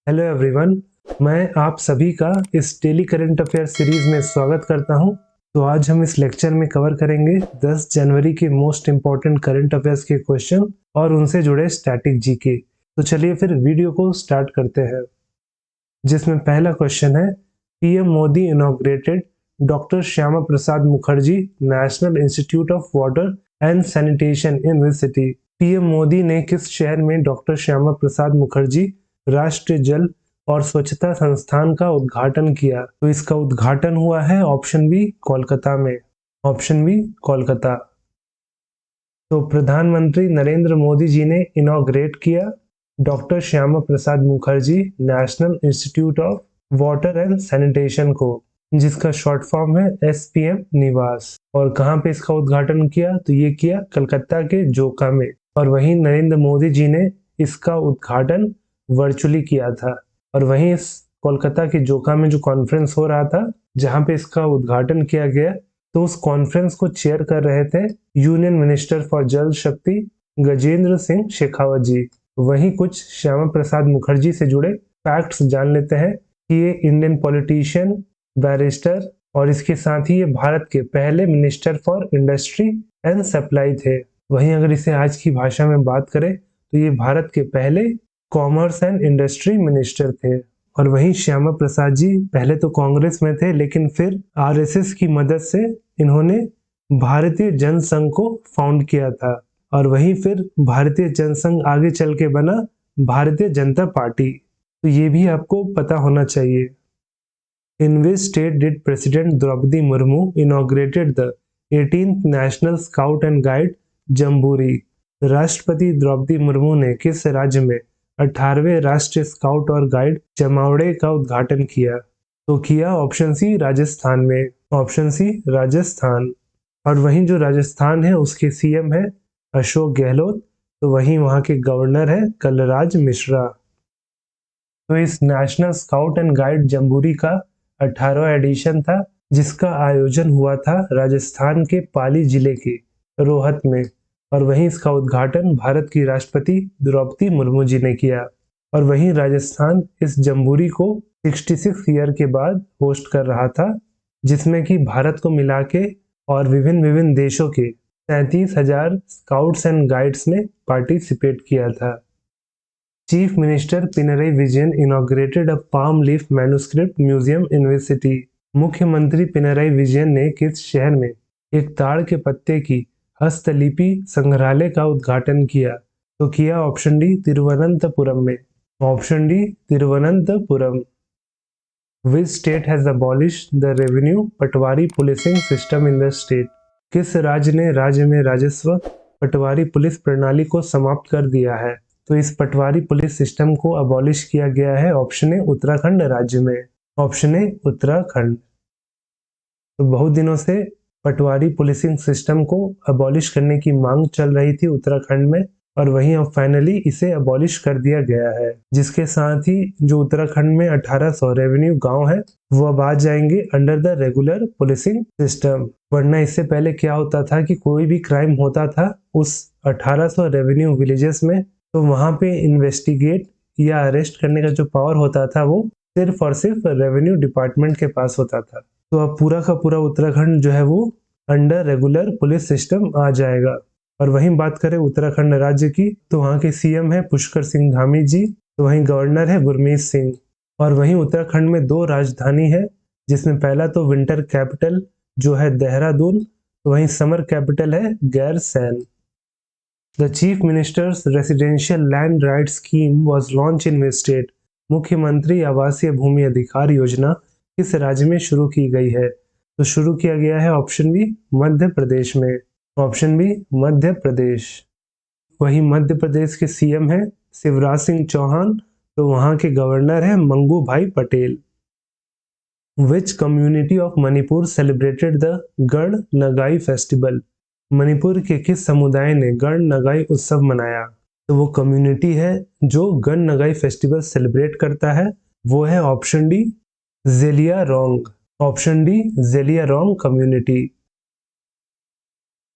Hello everyone, मैं आप सभी का इस डेली करंट अफेयर सीरीज में स्वागत करता हूं। तो आज हम इस लेक्चर में कवर करेंगे 10 जनवरी के मोस्ट इंपॉर्टेंट करंट अफेयर्स के क्वेश्चन और उनसे जुड़े स्टैटिक जीके। तो चलिए फिर वीडियो को स्टार्ट करते हैं, जिसमें पहला क्वेश्चन है, PM Modi inaugurated doctor Shyama Prasad Mukherjee national institute of water and sanitation in which city. PM Modi ने किस शहर में डॉक्टर श्यामा प्रसाद मुखर्जी राष्ट्रीय जल और स्वच्छता संस्थान का उद्घाटन किया? तो इसका उद्घाटन हुआ है ऑप्शन बी कोलकाता में। Option B Kolkata. तो प्रधानमंत्री नरेंद्र मोदी जी ने इनॉग्रेट किया doctor Shyama Prasad Mukherjee national institute of water and sanitation को, जिसका शॉर्ट फॉर्म है एसपीएम निवास। और कहाँ पे इसका उद्घाटन किया? तो ये किया कलकत्ता के जोका में। और वहीं नरेंद्र मोदी जी ने इसका उद्घाटन वर्चुअली किया था। और वहीं इस कोलकाता के जोका में जो कॉन्फ्रेंस हो रहा था, जहां पे इसका उद्घाटन किया गया, तो उस कॉन्फ्रेंस को चेयर कर रहे थे यूनियन मिनिस्टर फॉर जल शक्ति गजेंद्र सिंह शेखावत जी। वहीं कुछ श्यामा प्रसाद मुखर्जी से जुड़े फैक्ट्स जान लेते हैं कि ये इंडियन पॉलिटिशियन, बैरिस्टर और इसके साथ ही ये भारत के पहले minister for industry and supply थे। वहीं अगर इसे आज की भाषा में बात करें तो ये भारत के पहले कॉमर्स एंड इंडस्ट्री मिनिस्टर थे। और वहीं श्यामा प्रसाद जी पहले तो कांग्रेस में थे, लेकिन फिर आरएसएस की मदद से इन्होंने भारतीय जनसंघ को फाउंड किया था। और वहीं फिर भारतीय जनसंघ आगे चल के बना भारतीय जनता पार्टी। तो ये भी आपको पता होना चाहिए। In which state did president Draupadi Murmu inaugurated the 18th national scout and guide jamboree? राष्ट्रपति द्रौपदी मुर्मू ने किस राज्य में 18वें राष्ट्रीय स्काउट और गाइड जमावड़े का उद्घाटन किया? तो किया ऑप्शन सी राजस्थान में। Option C Rajasthan. और वहीं जो राजस्थान है उसके सीएम है अशोक गहलोत, तो वहीं वहां के गवर्नर है कलराज मिश्रा। तो इस national scout and guide jamboree का 18वां एडिशन था, जिसका आयोजन हुआ था राजस्थान के पाली जिले के रोहत में। और वहीं इसका उद्घाटन भारत की राष्ट्रपति द्रौपदी मुर्मू जी ने किया। और वहीं राजस्थान इस जम्बूरी को 66 ईयर के बाद होस्ट कर रहा था, जिसमें कि भारत को मिला के और विभिन्न विभिन्न देशों के 37,000 स्काउट्स एंड गाइड्स ने पार्टिसिपेट किया था। Chief minister Pinarayi Vijayan inaugurated a palm leaf manuscript museum in which city? मुख्यमंत्री पिनरई विजयन ने किस शहर में एक ताड़ के पत्ते की हस्तलिपि संग्रहालय का उद्घाटन किया? तो किया ऑप्शन डी तिरुवनंतपुरम में। Option D Thiruvananthapuram. Which state has abolished the revenue Patwari policing system in the state? किस राज्य ने राज्य में राजस्व पटवारी पुलिस प्रणाली को समाप्त कर दिया है? तो इस पटवारी पुलिस सिस्टम को अबॉलिश किया गया है ऑप्शन ए उत्तराखंड राज्य में। Option A Uttarakhand. तो बहुत दिनों से पटवारी पुलिसिंग सिस्टम को अबॉलिश करने की मांग चल रही थी उत्तराखंड में, और वहीं अब फाइनली इसे अबॉलिश कर दिया गया है, जिसके साथ ही जो उत्तराखंड में 1800 रेवेन्यू गांव है वो अब आ जाएंगे under the regular policing system. वरना इससे पहले क्या होता था कि कोई भी क्राइम होता था उस 1800 रेवेन्यू विलेजेस में, तो वहां पे इन्वेस्टिगेट या अरेस्ट करने का जो पावर होता था वो सिर्फ और सिर्फ रेवेन्यू डिपार्टमेंट के पास होता था। तो अब पूरा का पूरा उत्तराखंड जो है वो अंडर रेगुलर पुलिस सिस्टम आ जाएगा। और वहीं बात करें उत्तराखंड राज्य की, तो वहाँ के सीएम है पुष्कर सिंह धामी जी, तो वहीं गवर्नर है गुरमीत सिंह। और वहीं उत्तराखंड में 2 राजधानी है, जिसमें पहला तो विंटर कैपिटल जो है देहरादून, तो वहीं समर कैपिटल है Gairsain. The chief ministers residential land right scheme was launch in which state? मुख्यमंत्री आवासीय भूमि अधिकार योजना किस राज्य में शुरू की गई है? तो शुरू किया गया है ऑप्शन बी मध्य प्रदेश में। Option B Madhya Pradesh. वहीं मध्य प्रदेश के सीएम है शिवराज सिंह चौहान, तो वहां के गवर्नर है मंगू भाई पटेल। विच community of Manipur celebrated the गण नगाई फेस्टिवल? मणिपुर के किस समुदाय ने गण नगाई उत्सव मनाया? तो वो कम्युनिटी है जो गण नगाई फेस्टिवल सेलिब्रेट करता है, वो है ऑप्शन डी जेलिया रोंग। ऑप्शन डी जेलिया रोंग कम्युनिटी।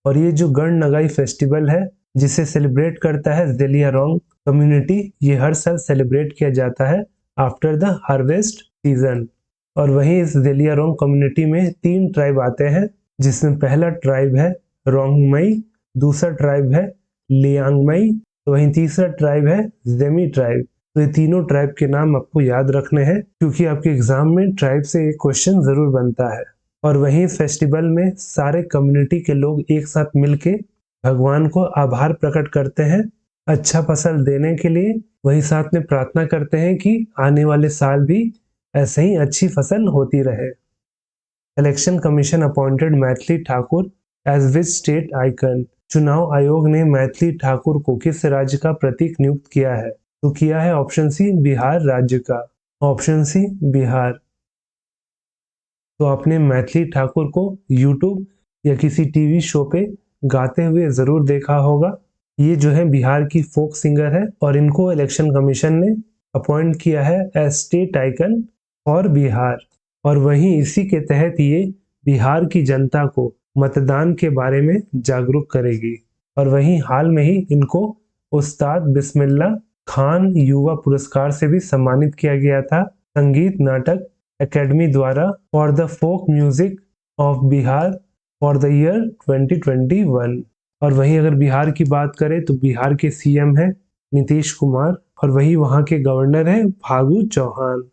और ये जो गण नगाई फेस्टिवल है जिसे सेलिब्रेट करता है जेलिया रोंग कम्युनिटी, ये हर साल सेलिब्रेट किया जाता है आफ्टर द हार्वेस्ट सीजन। और वहीं इस ज़ेलियांगरोंग कम्युनिटी में 3 ट्राइब आते हैं, जिसमें पहला ट्राइब है रोंगमई, दूसरा ट्राइब है लियांगमई, तो वहीं तीसरा ट्राइब है जेमी ट्राइब। तो ये तीनों ट्राइब के नाम आपको याद रखने हैं, क्योंकि आपके एग्जाम में ट्राइब से एक क्वेश्चन जरूर बनता है। और वहीं फेस्टिवल में सारे कम्युनिटी के लोग एक साथ मिलके भगवान को आभार प्रकट करते हैं अच्छा फसल देने के लिए। वही साथ में प्रार्थना करते हैं कि आने वाले साल भी ऐसे ही अच्छी फसल होती रहे। Election commission appointed Maithili Thakur as which state icon. चुनाव आयोग ने मैथिली ठाकुर को किस राज्य का प्रतीक नियुक्त किया है? तो किया है ऑप्शन सी बिहार राज्य का। Option C Bihar. तो आपने मैथिली ठाकुर को यूट्यूब या किसी टीवी शो पे गाते हुए जरूर देखा होगा। ये जो है बिहार की फोक सिंगर है और इनको इलेक्शन कमीशन ने अपॉइंट किया है as state icon for Bihar. और वहीं इसी के तहत ये बिहार की जनता को मतदान के बारे में जागरूक करेगी। और वहीं हाल में ही इनको उस्ताद बिस्मिल्लाह खान युवा पुरस्कार से भी सम्मानित किया गया था संगीत नाटक एकेडमी द्वारा for the folk music of Bihar for the year 2021। और वहीं अगर बिहार की बात करें तो बिहार के सीएम है नीतीश कुमार और वहीं वहां के गवर्नर है Phagu Chauhan.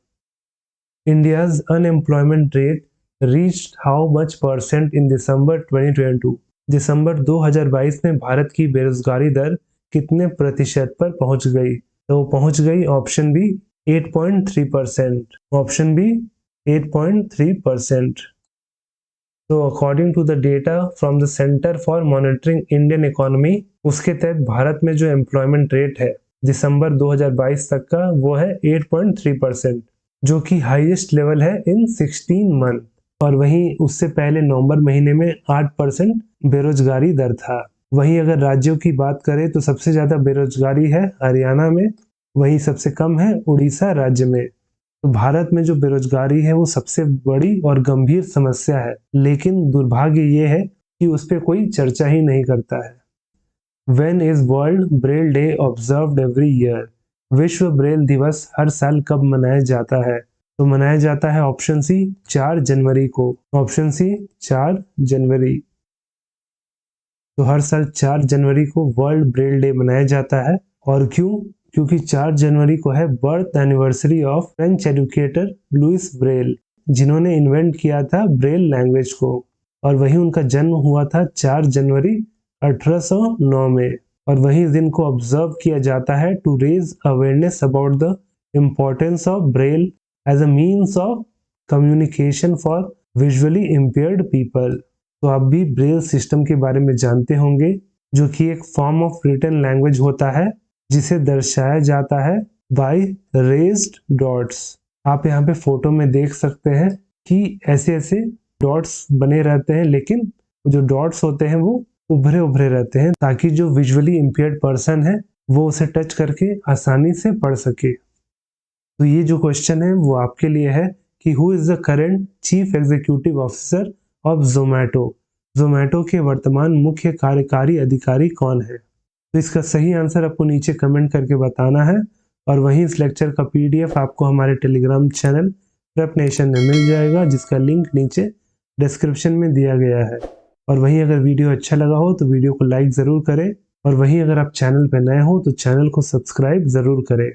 India's unemployment rate reached how much percent in December 2022। दिसंबर 2022 में भारत की बेरोजगारी दर कितने प्रतिशत पर पहुंच गई? तो पहुंच गई ऑप्शन बी 8.3%। Option B 8.3%। तो according to the data from the centre for monitoring Indian economy, उसके तहत भारत में जो एम्प्लॉयमेंट रेट है दिसंबर 2022 तक का वो है 8.3%, जो कि हाईएस्ट लेवल है इन 16 मंथ। और वहीं उससे पहले नवंबर महीने में 8% बेरोजगारी दर था। वहीं अगर राज्यों की बात करें तो सबसे ज्यादा बेरोजगारी है हरियाणा में, वहीं सबसे कम है उड़ीसा राज्य में। तो भारत में जो बेरोजगारी है वो सबसे बड़ी और गंभीर समस्या है, लेकिन दुर्भाग्य ये है कि उस पर कोई चर्चा ही नहीं करता है। When is world Braille day observed every year? विश्व ब्रेल दिवस हर साल कब मनाया जाता है? तो मनाया जाता है ऑप्शन सी 4 जनवरी को। ऑप्शन सी 4 जनवरी। तो हर साल 4 जनवरी को वर्ल्ड ब्रेल डे मनाया जाता है। और क्यों? क्योंकि 4 जनवरी को है birth anniversary of French educator Louis Braille, जिन्होंने इन्वेंट किया था ब्रेल लैंग्वेज को। और वहीं उनका जन्म हुआ था 4 जनवरी 1809 में। और वहीं इस दिन को ऑब्जर्व किया जाता है to raise awareness about the importance of Braille as a means of communication for visually impaired people. तो आप भी ब्रेल सिस्टम के बारे में जानते होंगे, जो कि एक फॉर्म ऑफ रिटन लैंग्वेज होता है जिसे दर्शाया जाता है बाय रेज्ड डॉट्स। आप यहाँ पे फोटो में देख सकते हैं कि ऐसे ऐसे डॉट्स बने रहते हैं, लेकिन जो डॉट्स होते हैं वो उभरे उभरे रहते हैं, ताकि जो विजुअली इम्पेयर्ड पर्सन है वो उसे टच करके आसानी से पढ़ सके। तो ये जो क्वेश्चन है वो आपके लिए है कि who is the current chief executive officer of Zomato. Zomato के वर्तमान मुख्य कार्यकारी अधिकारी कौन है? तो इसका सही आंसर आपको नीचे कमेंट करके बताना है। और वहीं इस लेक्चर का पीडीएफ आपको हमारे टेलीग्राम चैनल प्रेप नेशन में मिल जाएगा, जिसका लिंक नीचे डिस्क्रिप्शन में दिया गया है। और वहीं अगर वीडियो अच्छा लगा हो तो वीडियो को लाइक ज़रूर करें। और वहीं अगर आप चैनल पर नए हो तो चैनल को सब्सक्राइब ज़रूर करें।